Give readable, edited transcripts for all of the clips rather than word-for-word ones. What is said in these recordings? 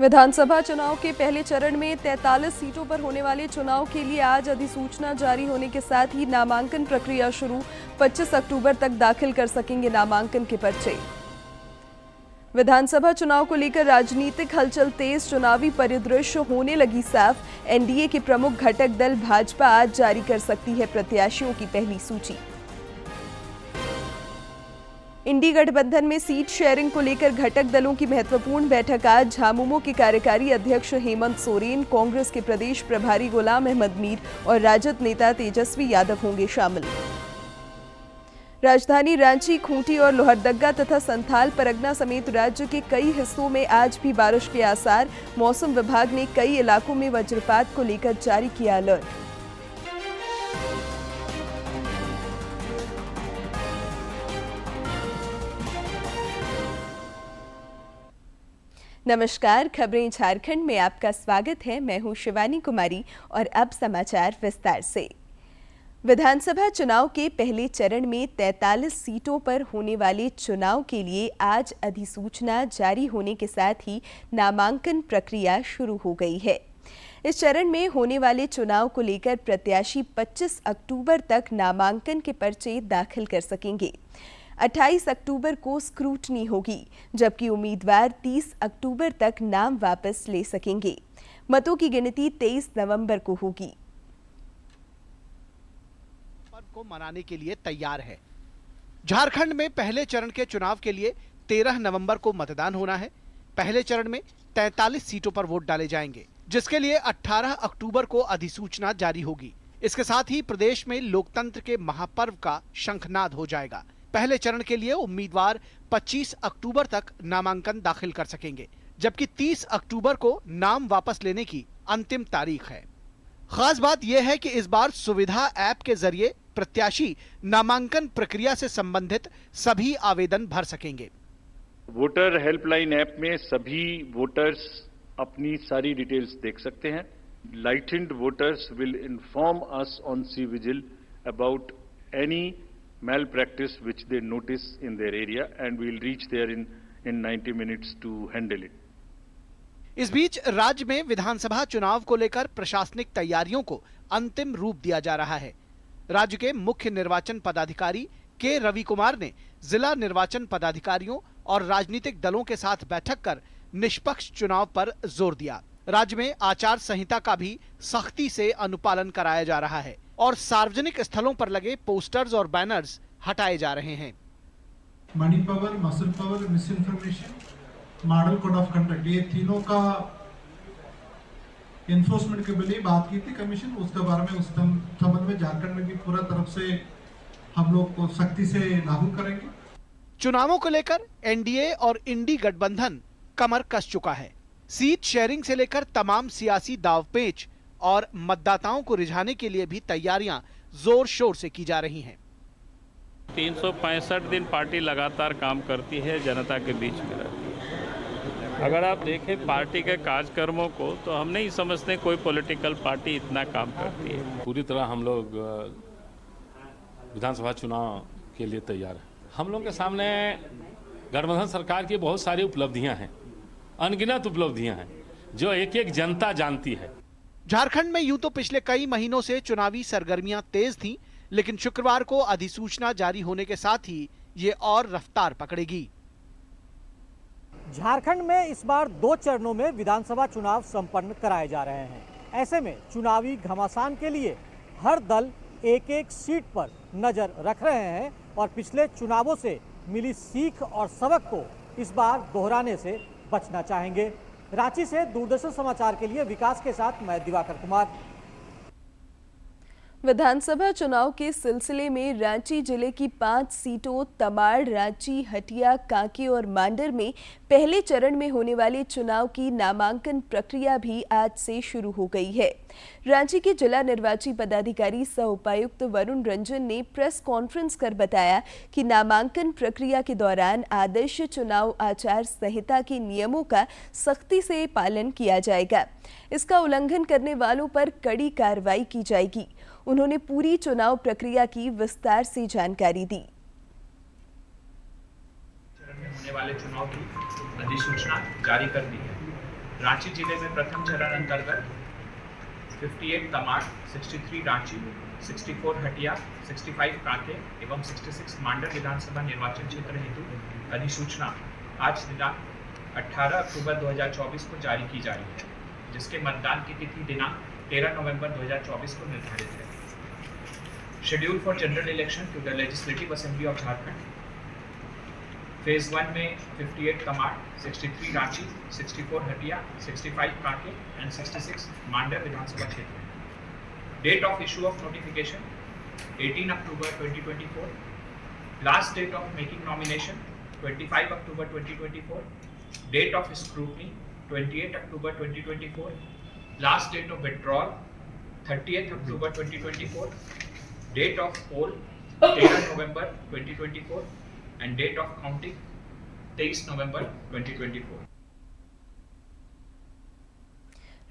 विधानसभा चुनाव के पहले चरण में 43 सीटों पर होने वाले चुनाव के लिए आज अधिसूचना जारी होने के साथ ही नामांकन प्रक्रिया शुरू। 25 अक्टूबर तक दाखिल कर सकेंगे नामांकन के पर्चे। विधानसभा चुनाव को लेकर राजनीतिक हलचल तेज, चुनावी परिदृश्य होने लगी साफ। एनडीए के प्रमुख घटक दल भाजपा आज जारी कर सकती है प्रत्याशियों की पहली सूची। इंडी गठबंधन में सीट शेयरिंग को लेकर घटक दलों की महत्वपूर्ण बैठक आज। झामुमो के कार्यकारी अध्यक्ष हेमंत सोरेन, कांग्रेस के प्रदेश प्रभारी गुलाम अहमद मीर और राजद नेता तेजस्वी यादव होंगे शामिल। राजधानी रांची, खूंटी और लोहरदग्गा तथा संथाल परगना समेत राज्य के कई हिस्सों में आज भी बारिश के आसार। मौसम विभाग ने कई इलाकों में वज्रपात को लेकर जारी किया अलर्ट। नमस्कार, खबरें झारखंड में आपका स्वागत है। मैं हूं शिवानी कुमारी और अब समाचार विस्तार से। विधानसभा चुनाव के पहले चरण में 43 सीटों पर होने वाले चुनाव के लिए आज अधिसूचना जारी होने के साथ ही नामांकन प्रक्रिया शुरू हो गई है। इस चरण में होने वाले चुनाव को लेकर प्रत्याशी 25 अक्टूबर तक नामांकन के पर्चे दाखिल कर सकेंगे। 28 अक्टूबर को स्क्रूटनी होगी, जबकि उम्मीदवार 30 अक्टूबर तक नाम वापस ले सकेंगे। मतों की गिनती 23 नवंबर को होगी। पर्व को मनाने के लिए तैयार है। झारखंड में पहले चरण के चुनाव के लिए 13 नवंबर को मतदान होना है। पहले चरण में 43 सीटों पर वोट डाले जाएंगे, जिसके लिए 18 अक्टूबर को अधिसूचना जारी होगी। इसके साथ ही प्रदेश में लोकतंत्र के महापर्व का शंखनाद हो जाएगा। पहले चरण के लिए उम्मीदवार 25 अक्टूबर तक नामांकन दाखिल कर सकेंगे, जबकि 30 अक्टूबर को नाम वापस लेने की अंतिम तारीख है। खास बात यह है कि इस बार सुविधा ऐप के जरिए प्रत्याशी नामांकन प्रक्रिया से संबंधित सभी आवेदन भर सकेंगे। वोटर हेल्पलाइन ऐप में सभी वोटर्स अपनी सारी डिटेल्स देख सकते हैं। Lightened voters will inform us on C vigil about any malpractice which they notice in their area and we'll reach there in 90 minutes to handle it. इस बीच राज्य में विधानसभा चुनाव को लेकर प्रशासनिक तैयारियों को अंतिम रूप दिया जा रहा है। राज्य के मुख्य निर्वाचन पदाधिकारी के रवि कुमार ने जिला निर्वाचन पदाधिकारियों और राजनीतिक दलों के साथ बैठक कर निष्पक्ष चुनाव पर जोर दिया। राज्य में आचार संहिता का भी सख्ती से अनुपालन कराया जा रहा है और सार्वजनिक स्थलों पर लगे पोस्टर्स और बैनर्स हटाए जा रहे हैं। Money power, muscle power, miss information, model code of conduct, ये तीनों का इन्फोर्समेंट के लिए बात की थी कमीशन। उसके बारे में उस संबंध में झारखंड में भी पूरा तरफ से हम लोग को सख्ती से लागू करेंगे। चुनावों को लेकर एनडीए और इंडी गठबंधन कमर कस चुका है। सीट शेयरिंग से लेकर तमाम सियासी दावपेच और मतदाताओं को रिझाने के लिए भी तैयारियां जोर शोर से की जा रही हैं। 365 दिन पार्टी लगातार काम करती है, जनता के बीच में रहती है। अगर आप देखें पार्टी के कार्यक्रमों को तो हम नहीं समझते कोई पॉलिटिकल पार्टी इतना काम करती है। पूरी तरह हम लोग विधानसभा चुनाव के लिए तैयार हैं। हम लोग के सामने गठबंधन सरकार की बहुत सारी उपलब्धियां हैं, अनगिनत उपलब्धियां हैं जो एक एक जनता जानती है। झारखंड में यूं तो पिछले कई महीनों से चुनावी सरगर्मियां तेज थीं, लेकिन शुक्रवार को अधिसूचना जारी होने के साथ ही ये और रफ्तार पकड़ेगी। झारखंड में इस बार 2 चरणों में विधानसभा चुनाव संपन्न कराए जा रहे हैं। ऐसे में चुनावी घमासान के लिए हर दल एक एक सीट पर नजर रख रहे हैं और पिछले चुनावों से मिली सीख और सबक को इस बार दोहराने से बचना चाहेंगे। रांची से दूरदर्शन समाचार के लिए विकास के साथ मैं दिवाकर कुमार। विधानसभा चुनाव के सिलसिले में रांची जिले की 5 सीटों तमाड़, रांची, हटिया, कांके और मांडर में पहले चरण में होने वाले चुनाव की नामांकन प्रक्रिया भी आज से शुरू हो गई है। रांची के जिला निर्वाची पदाधिकारी सह उपायुक्त वरुण रंजन ने प्रेस कॉन्फ्रेंस कर बताया कि नामांकन प्रक्रिया के दौरान आदर्श चुनाव आचार संहिता के नियमों का सख्ती से पालन किया जाएगा। इसका उल्लंघन करने वालों पर कड़ी कार्रवाई की जाएगी। उन्होंने पूरी चुनाव प्रक्रिया की विस्तार से जानकारी दी। होने वाले चुनाव की अधिसूचना जारी कर दी है। रांची जिले में प्रथम चरण अंतर्गत 58 तमाड़, 63 रांची, 64 हटिया, 65 कांके एवं 66 मांडर विधानसभा निर्वाचन क्षेत्र हेतु अधिसूचना आज दिनांक 18 अक्टूबर 2024 को जारी की जा रही है, जिसके मतदान की तिथि दिनांक 13 नवंबर 2024 को निर्धारित है। Schedule for general election to the legislative assembly of Jharkhand phase 1 में 58 तमाड़, 63 रांची, 64 हटिया, 65 कांके एंड 66 मांडर विधानसभा क्षेत्र है। Date of issue of notification 18 October 2024, last date of making nomination 25 October 2024, date of scrutiny 28 October 2024, last date of withdrawal 30 October 2024, date of poll 13 November 2024 and date of counting 23 नवंबर 2024।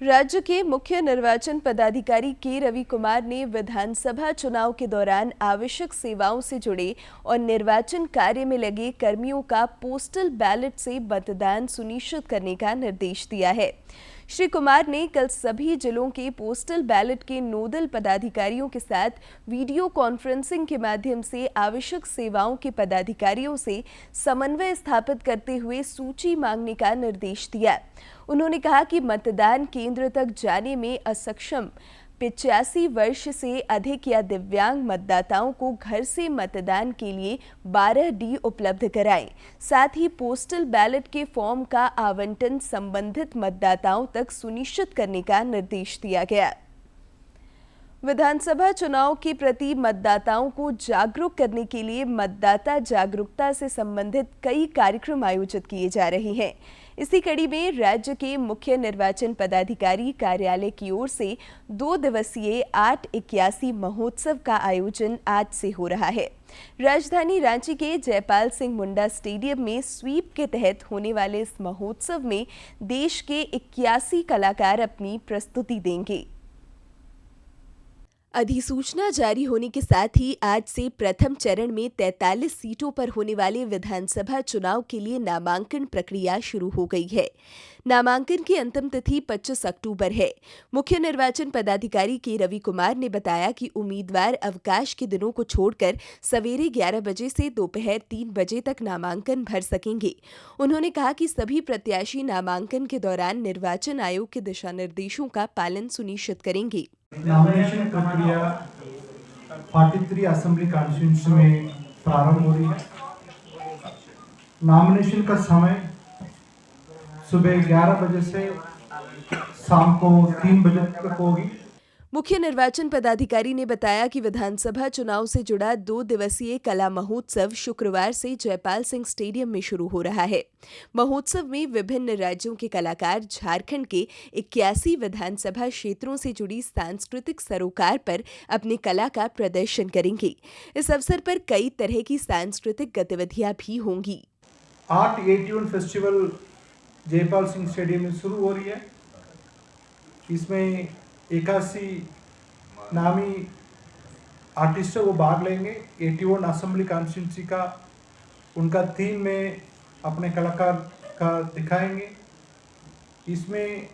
राज्य के मुख्य निर्वाचन पदाधिकारी के रवि कुमार ने विधानसभा चुनाव के दौरान आवश्यक सेवाओं से जुड़े और निर्वाचन कार्य में लगे कर्मियों का पोस्टल बैलेट से मतदान सुनिश्चित करने का निर्देश दिया है। श्री कुमार ने कल सभी जिलों के पोस्टल बैलेट के नोडल पदाधिकारियों के साथ वीडियो कॉन्फ्रेंसिंग के माध्यम से आवश्यक सेवाओं के पदाधिकारियों से समन्वय स्थापित करते हुए सूची मांगने का निर्देश दिया। उन्होंने कहा कि मतदान केंद्र तक जाने में असक्षम 85 वर्ष से अधिक या दिव्यांग मतदाताओं को घर से मतदान के लिए 12D उपलब्ध कराएं। साथ ही पोस्टल बैलेट के फॉर्म का आवंटन संबंधित मतदाताओं तक सुनिश्चित करने का निर्देश दिया गया। विधानसभा चुनाव के प्रति मतदाताओं को जागरूक करने के लिए मतदाता जागरूकता से संबंधित कई कार्यक्रम आयोजित किए जा रहे हैं। इसी कड़ी में राज्य के मुख्य निर्वाचन पदाधिकारी कार्यालय की ओर से 2 दिवसीय 881 महोत्सव का आयोजन आज से हो रहा है। राजधानी रांची के जयपाल सिंह मुंडा स्टेडियम में स्वीप के तहत होने वाले इस महोत्सव में देश के 81 कलाकार अपनी प्रस्तुति देंगे। अधिसूचना जारी होने के साथ ही आज से प्रथम चरण में 43 सीटों पर होने वाले विधानसभा चुनाव के लिए नामांकन प्रक्रिया शुरू हो गई है। नामांकन की अंतिम तिथि 25 अक्टूबर है। मुख्य निर्वाचन पदाधिकारी के रवि कुमार ने बताया कि उम्मीदवार अवकाश के दिनों को छोड़कर सवेरे 11 बजे से दोपहर 3 बजे तक नामांकन भर सकेंगे। उन्होंने कहा कि सभी प्रत्याशी नामांकन के दौरान निर्वाचन आयोग के दिशा निर्देशों का पालन सुनिश्चित करेंगे। नॉमिनेशन प्रक्रिया 43 असेंबली कॉन्स्टिट्यूंसी में प्रारंभ हो रही है। नॉमिनेशन का समय सुबह 11 बजे से शाम को 3 बजे तक होगी। मुख्य निर्वाचन पदाधिकारी ने बताया कि विधानसभा चुनाव से जुड़ा 2 दिवसीय कला महोत्सव शुक्रवार से जयपाल सिंह स्टेडियम में शुरू हो रहा है। महोत्सव में विभिन्न राज्यों के कलाकार झारखंड के 81 विधानसभा क्षेत्रों से जुड़ी सांस्कृतिक सरोकार पर अपनी कला का प्रदर्शन करेंगे। इस अवसर पर कई तरह की सांस्कृतिक गतिविधियां भी होंगी। 881 फेस्टिवल जयपाल सिंह स्टेडियम में शुरू हो रही है। इसमें 81 नामी आर्टिस्ट वो भाग लेंगे। 81 असेंबली कॉन्स्टिट्यूंसी का उनका थीम में अपने कलाकार का दिखाएंगे। इसमें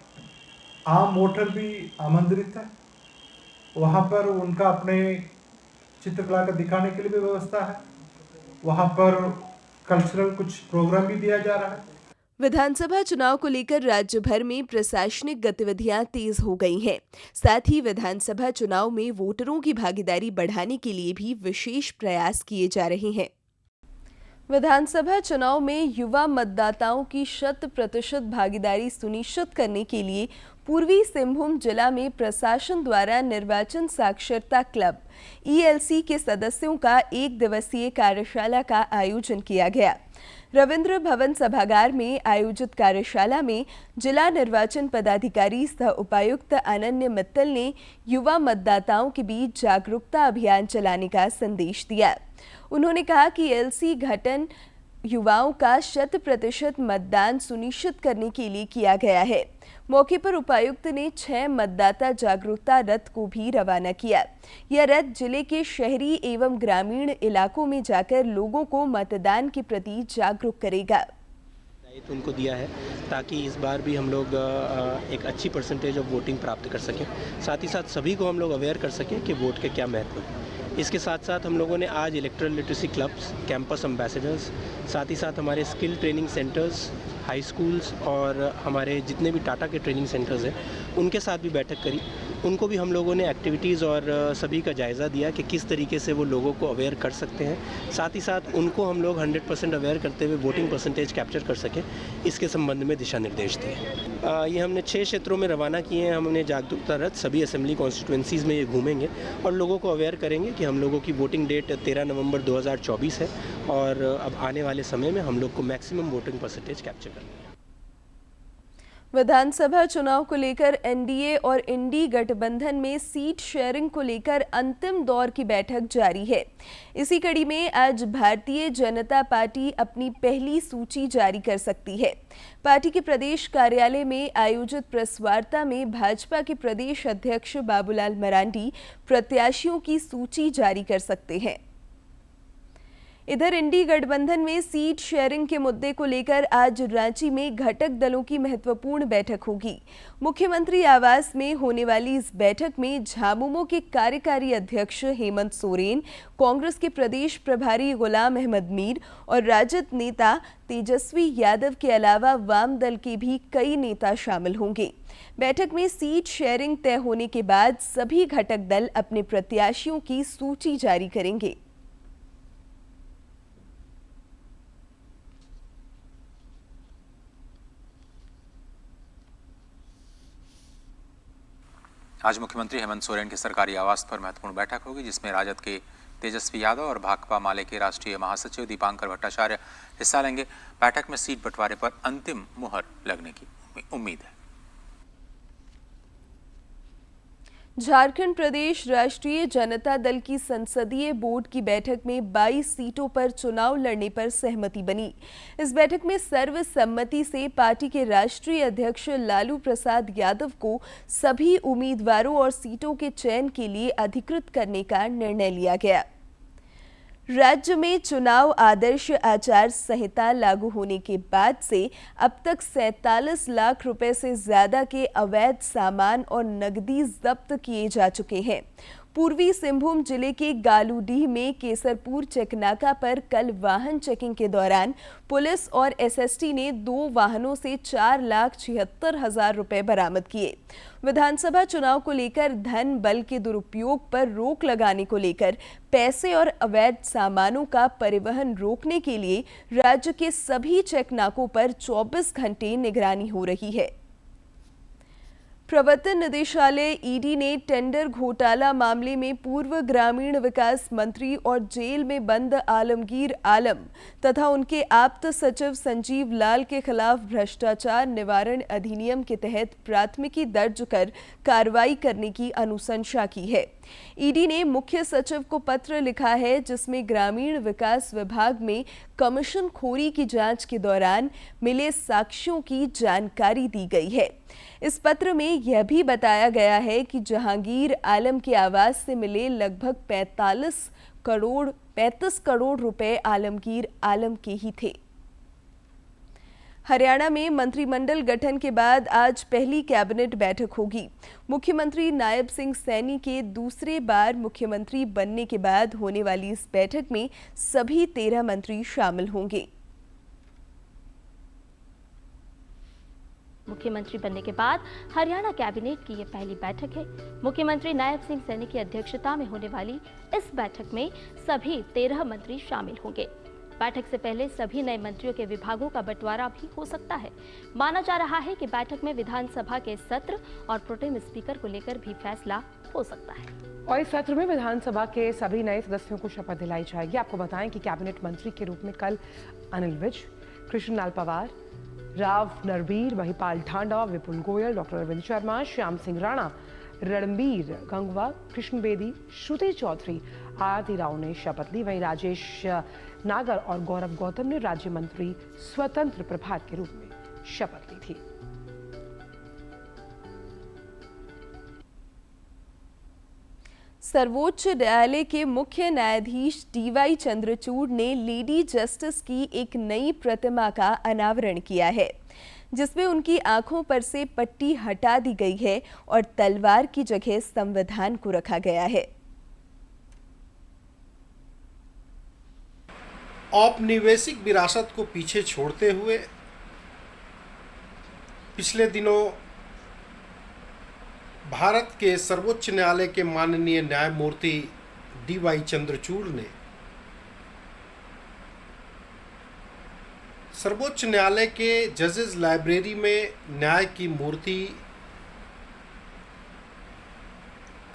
आम वोटर भी आमंत्रित है। वहाँ पर उनका अपने चित्रकला का दिखाने के लिए भी व्यवस्था है। वहाँ पर कल्चरल कुछ प्रोग्राम भी दिया जा रहा है। विधानसभा चुनाव को लेकर राज्य भर में प्रशासनिक गतिविधियां तेज हो गई हैं। साथ ही विधानसभा चुनाव में वोटरों की भागीदारी बढ़ाने के लिए भी विशेष प्रयास किए जा रहे हैं। विधानसभा चुनाव में युवा मतदाताओं की 100% भागीदारी सुनिश्चित करने के लिए पूर्वी सिंहभूम जिला में प्रशासन द्वारा निर्वाचन साक्षरता क्लब ELC के सदस्यों का 1 दिवसीय कार्यशाला का आयोजन किया गया। रविंद्र भवन सभागार में आयोजित कार्यशाला में जिला निर्वाचन पदाधिकारी सह उपायुक्त अनन्य मित्तल ने युवा मतदाताओं के बीच जागरूकता अभियान चलाने का संदेश दिया। उन्होंने कहा कि ELC गठन युवाओं का 100% मतदान सुनिश्चित करने के लिए किया गया है। मौके पर उपायुक्त ने 6 मतदाता जागरूकता रथ को भी रवाना किया। यह रथ जिले के शहरी एवं ग्रामीण इलाकों में जाकर लोगों को मतदान के प्रति जागरूक करेगा। तो उनको दिया है ताकि इस बार भी हम लोग एक अच्छी परसेंटेज ऑफ वोटिंग प्राप्त कर सकें। साथ ही साथ सभी को हम लोग अवेयर कर सकें कि वोट के क्या महत्व है। इसके साथ साथ हम लोगों ने आज electoral literacy clubs, campus ambassadors, साथ ही साथ हमारे skill training centres, high schools और हमारे जितने भी टाटा के ट्रेनिंग सेंटर्स हैं उनके साथ भी बैठक करी। उनको भी हम लोगों ने एक्टिविटीज़ और सभी का जायज़ा दिया कि किस तरीके से वो लोगों को अवेयर कर सकते हैं। साथ ही साथ उनको हम लोग 100% अवेयर करते हुए वोटिंग परसेंटेज कैप्चर कर सकें, इसके संबंध में दिशा निर्देश दिए। ये हमने 6 क्षेत्रों में रवाना किए हैं। हमने जागरूकता रथ सभी असेंबली कॉन्स्टिट्यूंसीज़ में ये घूमेंगे और लोगों को अवेयर करेंगे कि हम लोगों की वोटिंग डेट 13 नवंबर 2024 है और अब आने वाले समय में हम लोग को मैक्सिमम वोटिंग परसेंटेज कैप्चर करना है। विधानसभा चुनाव को लेकर एनडीए और इंडी गठबंधन में सीट शेयरिंग को लेकर अंतिम दौर की बैठक जारी है। इसी कड़ी में आज भारतीय जनता पार्टी अपनी पहली सूची जारी कर सकती है। पार्टी के प्रदेश कार्यालय में आयोजित प्रेस वार्ता में भाजपा के प्रदेश अध्यक्ष बाबूलाल मरांडी प्रत्याशियों की सूची जारी कर सकते हैं। इधर इंडी गठबंधन में सीट शेयरिंग के मुद्दे को लेकर आज रांची में घटक दलों की महत्वपूर्ण बैठक होगी। मुख्यमंत्री आवास में होने वाली इस बैठक में झामुमो के कार्यकारी अध्यक्ष हेमंत सोरेन, कांग्रेस के प्रदेश प्रभारी गुलाम अहमद मीर और राजद नेता तेजस्वी यादव के अलावा वाम दल के भी कई नेता शामिल होंगे। बैठक में सीट शेयरिंग तय होने के बाद सभी घटक दल अपने प्रत्याशियों की सूची जारी करेंगे। आज मुख्यमंत्री हेमंत सोरेन के सरकारी आवास पर महत्वपूर्ण बैठक होगी, जिसमें राजद के तेजस्वी यादव और भाकपा माले के राष्ट्रीय महासचिव दीपांकर भट्टाचार्य हिस्सा लेंगे। बैठक में सीट बंटवारे पर अंतिम मुहर लगने की उम्मीद है। झारखंड प्रदेश राष्ट्रीय जनता दल की संसदीय बोर्ड की बैठक में 22 सीटों पर चुनाव लड़ने पर सहमति बनी। इस बैठक में सर्वसम्मति से पार्टी के राष्ट्रीय अध्यक्ष लालू प्रसाद यादव को सभी उम्मीदवारों और सीटों के चयन के लिए अधिकृत करने का निर्णय लिया गया। राज्य में चुनाव आदर्श आचार संहिता लागू होने के बाद से अब तक 47 लाख रुपए से ज्यादा के अवैध सामान और नकदी जब्त किए जा चुके हैं। पूर्वी सिंहभूम जिले के गालूडीह में केसरपुर चेकनाका पर कल वाहन चेकिंग के दौरान पुलिस और एसएसटी ने 2 वाहनों से 4,76,000 रुपए बरामद किए। विधानसभा चुनाव को लेकर धन बल के दुरुपयोग पर रोक लगाने को लेकर पैसे और अवैध सामानों का परिवहन रोकने के लिए राज्य के सभी चेकनाकों पर 24 घंटे निगरानी हो रही है। प्रवर्तन निदेशालय ईडी ने टेंडर घोटाला मामले में पूर्व ग्रामीण विकास मंत्री और जेल में बंद आलमगीर आलम तथा उनके आप्त सचिव संजीव लाल के खिलाफ भ्रष्टाचार निवारण अधिनियम के तहत प्राथमिकी दर्ज कर कार्रवाई करने की अनुशंसा की है। ईडी ने मुख्य सचिव को पत्र लिखा है, जिसमें ग्रामीण विकास विभाग में कमीशनखोरी की जांच के दौरान मिले साक्ष्यों की जानकारी दी गई है। इस पत्र में यह भी बताया गया है कि जहांगीर आलम के आवास से मिले लगभग 35 करोड़ रुपए आलमगीर आलम के ही थे। हरियाणा में मंत्रिमंडल गठन के बाद आज पहली कैबिनेट बैठक होगी। मुख्यमंत्री नायब सिंह सैनी के दूसरे बार मुख्यमंत्री बनने के बाद होने वाली इस बैठक में सभी 13 मंत्री शामिल होंगे। मुख्यमंत्री बनने के बाद हरियाणा कैबिनेट की ये पहली बैठक है। मुख्यमंत्री नायब सिंह सैनी की अध्यक्षता में होने वाली इस बैठक में सभी 13 मंत्री शामिल होंगे। बैठक से पहले सभी नए मंत्रियों के विभागों का बंटवारा भी हो सकता है। माना जा रहा है कि बैठक में विधानसभा के सत्र और प्रोटेम स्पीकर को लेकर भी फैसला हो सकता है। और इस सत्र में विधानसभा के सभी नए सदस्यों को शपथ दिलाई जाएगी। आपको बताएं कि कैबिनेट मंत्री के रूप में कल अनिल विज, कृष्णलाल पवार, राव नरबीर, महिपाल ढांडा, विपुल गोयल, डॉक्टर अरविंद शर्मा, श्याम सिंह राणा, रणबीर गंगवा, कृष्ण बेदी, श्रुति चौधरी आदि राव ने शपथ ली। वहीं राजेश नागर और गौरव गौतम ने राज्य मंत्री स्वतंत्र प्रभार के रूप में शपथ ली थी। सर्वोच्च न्यायालय के मुख्य न्यायाधीश DY चंद्रचूड़ ने लेडी जस्टिस की एक नई प्रतिमा का अनावरण किया है, जिसमें उनकी आंखों पर से पट्टी हटा दी गई है और तलवार की जगह संविधान को रखा गया है। औपनिवेशिक विरासत को पीछे छोड़ते हुए पिछले दिनों भारत के सर्वोच्च न्यायालय के माननीय न्यायमूर्ति DY चंद्रचूड़ ने सर्वोच्च न्यायालय के जजेस लाइब्रेरी में न्याय की मूर्ति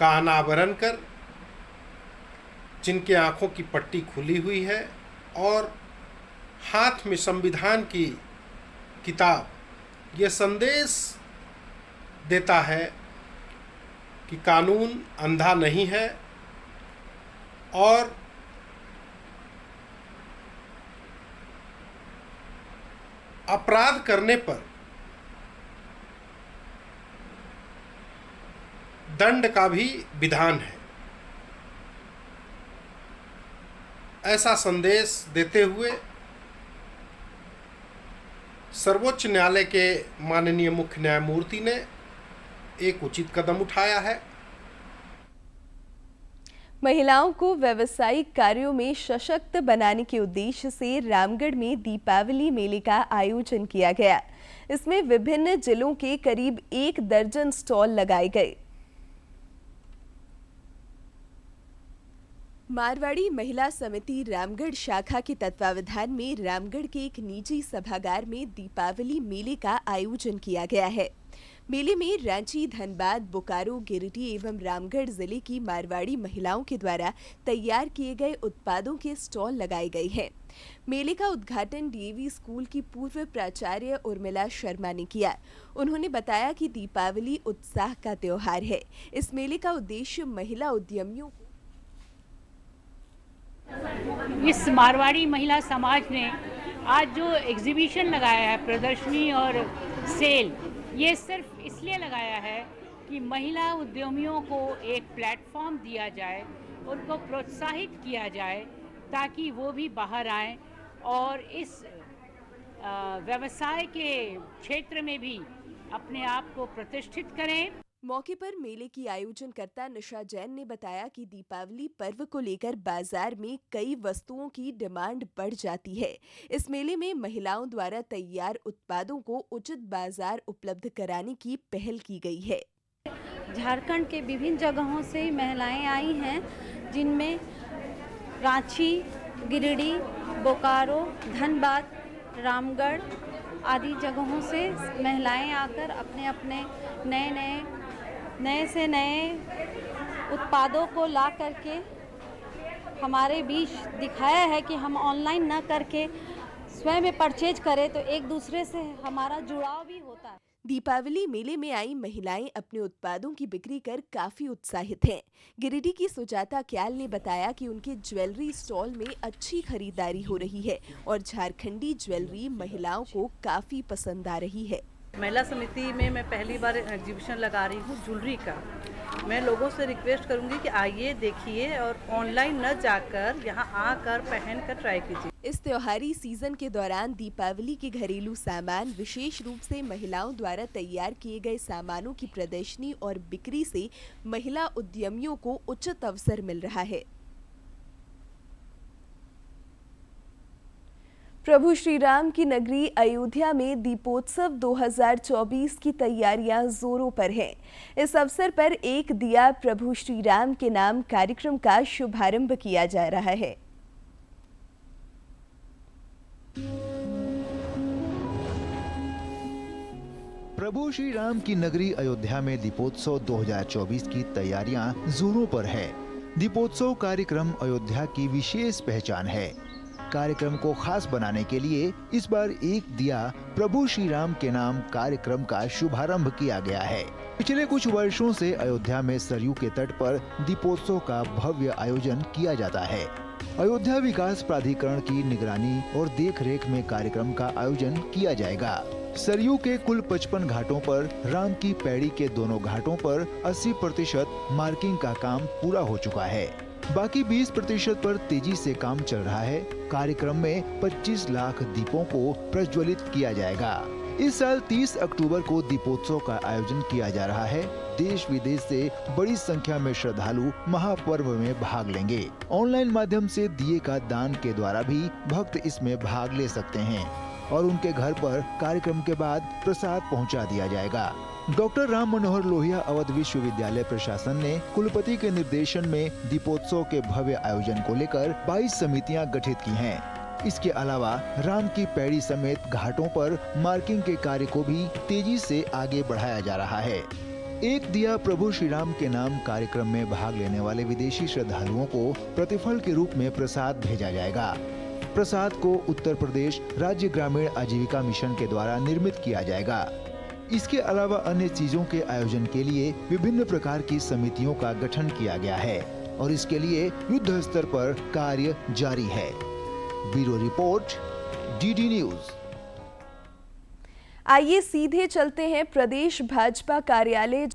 का अनावरण कर, जिनके आंखों की पट्टी खुली हुई है और हाथ में संविधान की किताब, यह संदेश देता है कि कानून अंधा नहीं है और अपराध करने पर दंड का भी विधान है। ऐसा संदेश देते हुए सर्वोच्च न्यायालय के माननीय मुख्य न्यायमूर्ति ने एक उचित कदम उठाया है। महिलाओं को व्यावसायिक कार्यों में सशक्त बनाने के उद्देश्य से रामगढ़ में दीपावली मेले का आयोजन किया गया। इसमें विभिन्न जिलों के करीब 1 दर्जन स्टॉल लगाए गए। मारवाड़ी महिला समिति रामगढ़ शाखा के तत्वावधान में रामगढ़ के एक निजी सभागार में दीपावली मेले का आयोजन किया गया है। मेले में रांची, धनबाद, बोकारो, गिरिडीह एवं रामगढ़ जिले की मारवाड़ी महिलाओं के द्वारा तैयार किए गए उत्पादों के स्टॉल लगाए गए हैं। मेले का उद्घाटन DAV स्कूल की पूर्व प्राचार्य उर्मिला शर्मा ने किया। उन्होंने बताया कि दीपावली उत्साह का त्योहार है। इस मेले का उद्देश्य महिला उद्यमियों को इस मारवाड़ी महिला समाज ने आज जो एग्जीबिशन लगाया है, प्रदर्शनी और सेल, ये सिर्फ इसलिए लगाया है कि महिला उद्यमियों को एक प्लेटफॉर्म दिया जाए, उनको प्रोत्साहित किया जाए ताकि वो भी बाहर आएं और इस व्यवसाय के क्षेत्र में भी अपने आप को प्रतिष्ठित करें। मौके पर मेले की आयोजनकर्ता निशा जैन ने बताया कि दीपावली पर्व को लेकर बाजार में कई वस्तुओं की डिमांड बढ़ जाती है। इस मेले में महिलाओं द्वारा तैयार उत्पादों को उचित बाजार उपलब्ध कराने की पहल की गई है। झारखंड के विभिन्न जगहों से महिलाएं आई हैं, जिनमें रांची, गिरिडीह, बोकारो, धनबाद, रामगढ़ आदि जगहों से महिलाएं आकर अपने अपने नए से नए उत्पादों को ला करके हमारे बीच दिखाया है कि हम ऑनलाइन न करके स्वयं में परचेज करें तो एक दूसरे से हमारा जुड़ाव भी होता है। दीपावली मेले में आई महिलाएं अपने उत्पादों की बिक्री कर काफी उत्साहित हैं। गिरिडीह की सुजाता क्याल ने बताया कि उनके ज्वेलरी स्टॉल में अच्छी खरीदारी हो रही है और झारखंडी ज्वेलरी महिलाओं को काफी पसंद आ रही है। महिला समिति में मैं पहली बार एग्जीबिशन लगा रही हूँ ज्वेलरी का। मैं लोगों से रिक्वेस्ट करूंगी कि आइए, देखिए और ऑनलाइन न जाकर यहाँ आकर पहन कर ट्राई कीजिए। इस त्योहारी सीजन के दौरान दीपावली के घरेलू सामान, विशेष रूप से महिलाओं द्वारा तैयार किए गए सामानों की प्रदर्शनी और बिक्री से महिला उद्यमियों को उचित अवसर मिल रहा है। प्रभु श्री राम की नगरी अयोध्या में दीपोत्सव 2024 की तैयारियां जोरों पर हैं। इस अवसर पर एक दिया प्रभु श्री राम के नाम कार्यक्रम का शुभारंभ किया जा रहा है। प्रभु श्री राम की नगरी अयोध्या में दीपोत्सव 2024 की तैयारियां जोरों पर है। दीपोत्सव कार्यक्रम अयोध्या की विशेष पहचान है। कार्यक्रम को खास बनाने के लिए इस बार एक दिया प्रभु श्री राम के नाम कार्यक्रम का शुभारंभ किया गया है। पिछले कुछ वर्षों से अयोध्या में सरयू के तट पर दीपोत्सव का भव्य आयोजन किया जाता है। अयोध्या विकास प्राधिकरण की निगरानी और देखरेख में कार्यक्रम का आयोजन किया जाएगा। सरयू के कुल 55 घाटों पर राम की पैड़ी के दोनों घाटों पर 80% मार्किंग का काम पूरा हो चुका है। बाकी 20% पर तेजी से काम चल रहा है। कार्यक्रम में 25 लाख दीपों को प्रज्वलित किया जाएगा। इस साल 30 अक्टूबर को दीपोत्सव का आयोजन किया जा रहा है। देश विदेश से बड़ी संख्या में श्रद्धालु महापर्व में भाग लेंगे। ऑनलाइन माध्यम से दिए का दान के द्वारा भी भक्त इसमें भाग ले सकते हैं और उनके घर पर कार्यक्रम के बाद प्रसाद पहुंचा दिया जाएगा। डॉक्टर राम मनोहर लोहिया अवध विश्वविद्यालय प्रशासन ने कुलपति के निर्देशन में दीपोत्सव के भव्य आयोजन को लेकर 22 समितियां गठित की हैं। इसके अलावा राम की पैड़ी समेत घाटों पर मार्किंग के कार्य को भी तेजी से आगे बढ़ाया जा रहा है। एक दिया प्रभु श्री राम के नाम कार्यक्रम में भाग लेने वाले विदेशी श्रद्धालुओं को प्रतिफल के रूप में प्रसाद भेजा जाएगा। प्रसाद को उत्तर प्रदेश राज्य ग्रामीण आजीविका मिशन के द्वारा निर्मित किया जाएगा। इसके अलावा अन्य चीजों के आयोजन के लिए विभिन्न प्रकार की समितियों का गठन किया गया है और इसके लिए युद्ध स्तर पर कार्य जारी है। Bureau report, DD news. आइए सीधे चलते हैं प्रदेश भाजपा कार्यालय।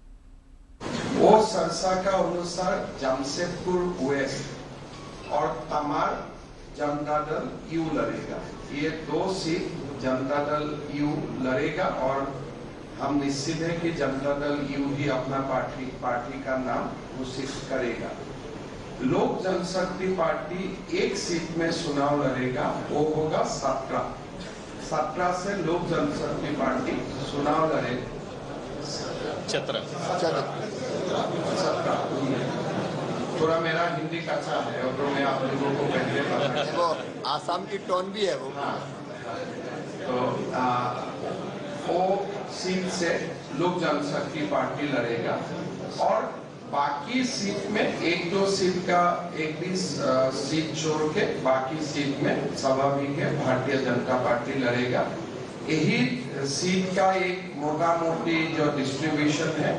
वो सरसा का अनुसार जमशेदपुर वेस्ट और तमार जनता दल यू लड़ेगा। ये 2 सीट जनता दल यू लड़ेगा और हम निश्चित है कि जनता दल यू ही अपना पार्टी का नाम घोषित करेगा। लोक जनशक्ति पार्टी 1 सीट में चुनाव लड़ेगा, वो होगा 17 से लोक जनशक्ति पार्टी चुनाव लड़ेगा। 17 थोड़ा मेरा हिंदी कच्चा है और तो मैं आप लोगों को पहले वो आसाम की टोन भी है वो। तो वो सीट से लोक जनशक्ति पार्टी लड़ेगा और बाकी सीट में 1-2 सीट का एक भी सीट छोड़ के बाकी सीट में स्वाभाविक है भारतीय जनता पार्टी लड़ेगा। यही सीट का एक मोटा मोटी जो डिस्ट्रीब्यूशन है,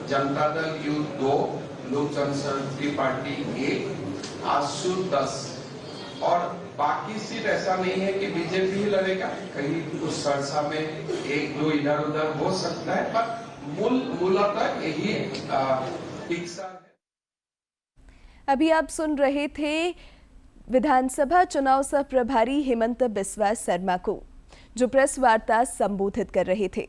जनता दल यू 2, लोक जनशक्ति पार्टी 1, आसू 10 और बाकी सीट ऐसा नहीं है कि बीजेपी ही लड़ेगा, कहीं कुछ सरसा में 1-2 इधर उधर हो सकता है, पर मूलतः यही फिक्सा है। अभी आप सुन रहे थे विधानसभा चुनाव सह प्रभारी हेमंत बिस्वा शर्मा को, जो प्रेस वार्ता संबोधित कर रहे थे।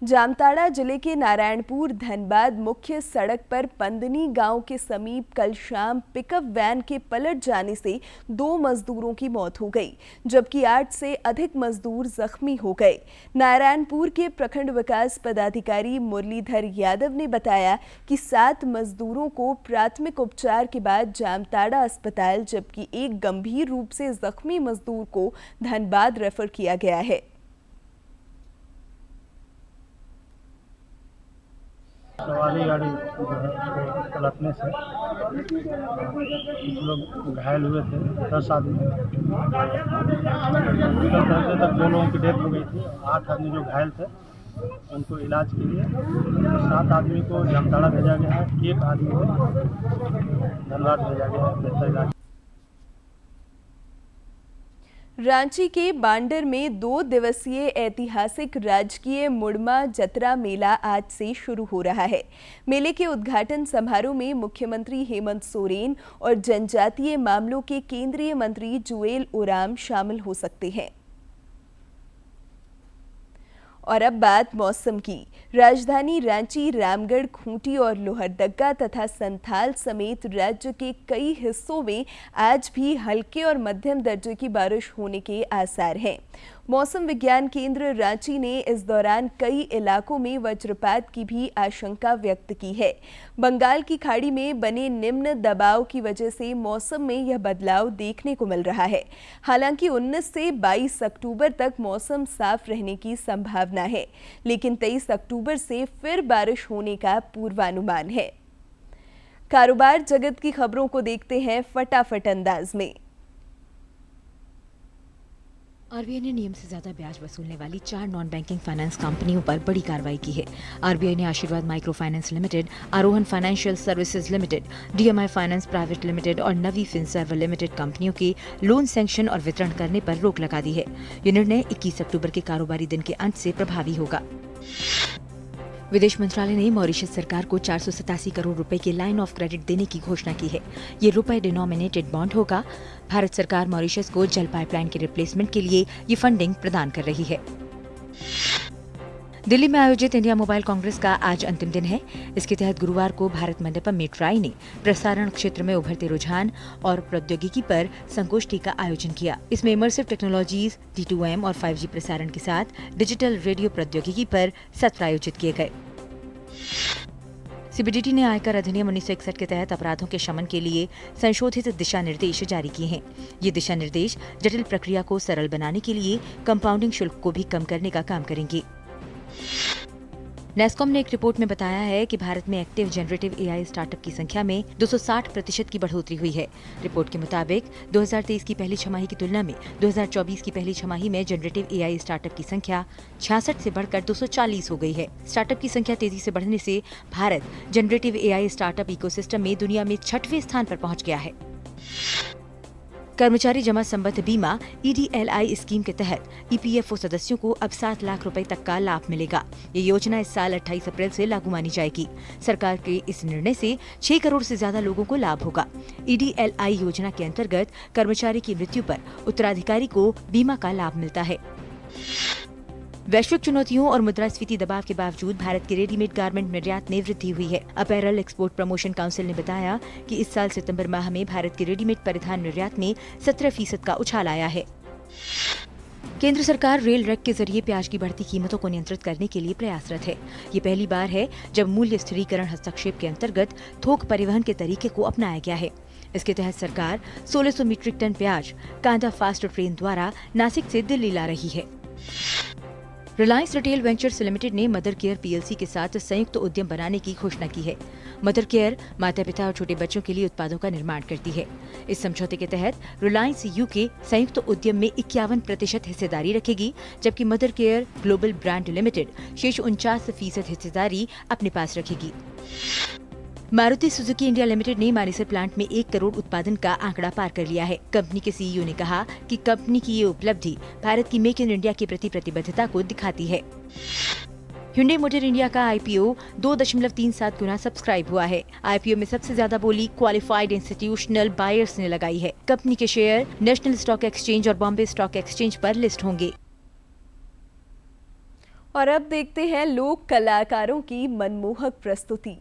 जामताड़ा जिले के नारायणपुर धनबाद मुख्य सड़क पर पंदनी गांव के समीप कल शाम पिकअप वैन के पलट जाने से 2 मजदूरों की मौत हो गई, जबकि 8 से अधिक मजदूर जख्मी हो गए। नारायणपुर के प्रखंड विकास पदाधिकारी मुरलीधर यादव ने बताया कि 7 मजदूरों को प्राथमिक उपचार के बाद जामताड़ा अस्पताल, जबकि एक गंभीर रूप से जख्मी मजदूर को धनबाद रेफर किया गया है। सवारी गाड़ी जो है पलटने से कुछ लोग घायल हुए थे, 10 आदमी। तक 2 लोगों की डेथ हो गई थी। 8 आदमी जो घायल थे उनको इलाज के लिए 7 आदमी को जामताड़ा भेजा गया है, 1 आदमी को धनबाद भेजा गया है बेहतर इलाज। रांची के बांडर में 2 दिवसीय ऐतिहासिक राजकीय मुड़मा जतरा मेला आज से शुरू हो रहा है। मेले के उद्घाटन समारोह में मुख्यमंत्री हेमंत सोरेन और जनजातीय मामलों के केंद्रीय मंत्री जुएल ओराम शामिल हो सकते हैं। और अब बात मौसम की। राजधानी रांची, रामगढ़, खूंटी और लोहरदगा तथा संथाल समेत राज्य के कई हिस्सों में आज भी हल्के और मध्यम दर्जे की बारिश होने के आसार हैं। मौसम विज्ञान केंद्र रांची ने इस दौरान कई इलाकों में वज्रपात की भी आशंका व्यक्त की है। बंगाल की खाड़ी में बने निम्न दबाव की वजह से मौसम में यह बदलाव देखने को मिल रहा है। हालांकि 19 से 22 अक्टूबर तक मौसम साफ रहने की संभावना है, लेकिन 23 अक्टूबर से फिर बारिश होने का पूर्वानुमान है। कारोबार जगत की खबरों को देखते हैं फटाफट अंदाज में। आरबीआई ने नियम से ज्यादा ब्याज वसूलने वाली 4 नॉन बैंकिंग फाइनेंस कंपनियों पर बड़ी कार्रवाई की है। आरबीआई ने Asirvad micro finance limited, Arohan financial services limited, DMI finance private limited और नवी फिनसर्व लिमिटेड कंपनियों के लोन सैंक्शन और वितरण करने पर रोक लगा दी है। ये निर्णय 21 अक्टूबर के कारोबारी दिन के अंत से प्रभावी होगा। विदेश मंत्रालय ने मॉरिशस सरकार को 487 करोड़ रुपए की लाइन ऑफ क्रेडिट देने की घोषणा की है। ये रुपए डिनोमिनेटेड बॉन्ड होगा। भारत सरकार मॉरिशस को जल पाइपलाइन के रिप्लेसमेंट के लिए ये फंडिंग प्रदान कर रही है। दिल्ली में आयोजित इंडिया मोबाइल कांग्रेस का आज अंतिम दिन है। इसके तहत गुरुवार को भारत मंडपम में ट्राई ने प्रसारण क्षेत्र में उभरते रुझान और प्रौद्योगिकी पर संगोष्ठी का आयोजन किया। इसमें इमर्सिव टेक्नोलॉजीज, D2M और 5G प्रसारण के साथ डिजिटल रेडियो प्रौद्योगिकी पर सत्र आयोजित किए गए। सीबीडीटी ने आयकर अधिनियम 1961 के तहत अपराधों के शमन के लिए संशोधित दिशा निर्देश जारी किए हैं। ये दिशा निर्देश जटिल प्रक्रिया को सरल बनाने के लिए कंपाउंडिंग शुल्क को भी कम करने का काम करेंगे। नेस्कॉम ने एक रिपोर्ट में बताया है कि भारत में एक्टिव जनरेटिव एआई स्टार्टअप की संख्या में 260% की बढ़ोतरी हुई है। रिपोर्ट के मुताबिक 2023 की पहली छमाही की तुलना में 2024 की पहली छमाही में जनरेटिव एआई स्टार्टअप की संख्या 66 से बढ़कर 240 हो गई है। स्टार्टअप की संख्या तेजी से बढ़ने से Bharat generative AI startup ecosystem में दुनिया में 6वें स्थान पर पहुंच गया है। कर्मचारी जमा संबद्ध बीमा EDLI स्कीम के तहत EPFO सदस्यों को अब 7 लाख रुपए तक का लाभ मिलेगा। ये योजना इस साल 28 अप्रैल से लागू मानी जाएगी। सरकार के इस निर्णय से 6 करोड़ से ज्यादा लोगों को लाभ होगा। EDLI योजना के अंतर्गत कर्मचारी की मृत्यु पर उत्तराधिकारी को बीमा का लाभ मिलता है। वैश्विक चुनौतियों और मुद्रास्फीति दबाव के बावजूद भारत के रेडीमेड गारमेंट निर्यात में वृद्धि हुई है। अपैरल एक्सपोर्ट प्रमोशन काउंसिल ने बताया कि इस साल सितंबर माह में भारत के रेडीमेड परिधान निर्यात में 17% का उछाल आया है। केंद्र सरकार रेल रैक के जरिए प्याज की बढ़ती कीमतों को नियंत्रित करने के लिए प्रयासरत है। ये पहली बार है जब मूल्य स्थिरीकरण हस्तक्षेप के अंतर्गत थोक परिवहन के तरीके को अपनाया गया है। इसके तहत सरकार 1600 मीट्रिक टन प्याज कांदा फास्ट ट्रेन द्वारा नासिक से दिल्ली ला रही है। रिलायंस रिटेल वेंचर्स लिमिटेड ने मदर केयर PLC के साथ संयुक्त उद्यम बनाने की घोषणा की है। मदर केयर माता पिता और छोटे बच्चों के लिए उत्पादों का निर्माण करती है। इस समझौते के तहत रिलायंस UK संयुक्त उद्यम में 51% हिस्सेदारी रखेगी, जबकि mother care global brand limited शेष 49% हिस्सेदारी अपने पास रखेगी। मारुति सुजुकी इंडिया लिमिटेड ने मानेसर प्लांट में 1 करोड़ उत्पादन का आंकड़ा पार कर लिया है। कंपनी के CEO ने कहा कि कंपनी की ये उपलब्धि भारत की मेक इन इंडिया के प्रति प्रतिबद्धता को दिखाती है। Hyundai मोटर इंडिया का IPO 2.37 गुना सब्सक्राइब हुआ है। IPO में सबसे ज्यादा बोली क्वालिफाइड इंस्टीट्यूशनल बायर्स ने लगाई है। कंपनी के शेयर नेशनल स्टॉक एक्सचेंज और बॉम्बे स्टॉक एक्सचेंज पर लिस्ट होंगे। और अब देखते हैं लोक कलाकारों की मनमोहक प्रस्तुति।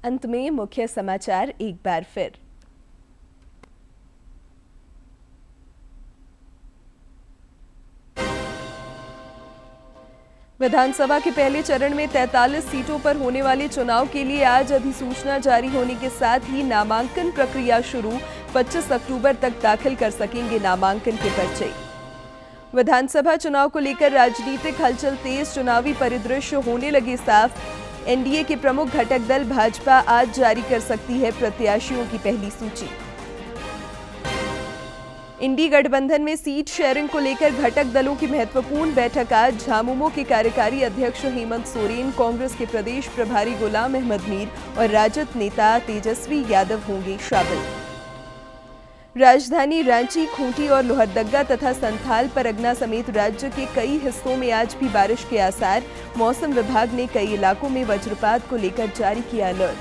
अंत में मुख्य समाचार एक बार फिर। विधानसभा के पहले चरण में 43 सीटों पर होने वाले चुनाव के लिए आज अधिसूचना जारी होने के साथ ही नामांकन प्रक्रिया शुरू। 25 अक्टूबर तक दाखिल कर सकेंगे नामांकन के पर्चे। विधानसभा चुनाव को लेकर राजनीतिक हलचल तेज, चुनावी परिदृश्य होने लगे साफ। एनडीए के प्रमुख घटक दल भाजपा आज जारी कर सकती है प्रत्याशियों की पहली सूची। इंडी गठबंधन में सीट शेयरिंग को लेकर घटक दलों की महत्वपूर्ण बैठक आज। झामुमो के कार्यकारी अध्यक्ष हेमंत सोरेन, कांग्रेस के प्रदेश प्रभारी गुलाम अहमद मीर और राजद नेता तेजस्वी यादव होंगे शामिल। राजधानी रांची, खूंटी और लोहरदग्गा तथा संथाल परगना समेत राज्य के कई हिस्सों में आज भी बारिश के आसार। मौसम विभाग ने कई इलाकों में वज्रपात को लेकर जारी किया अलर्ट।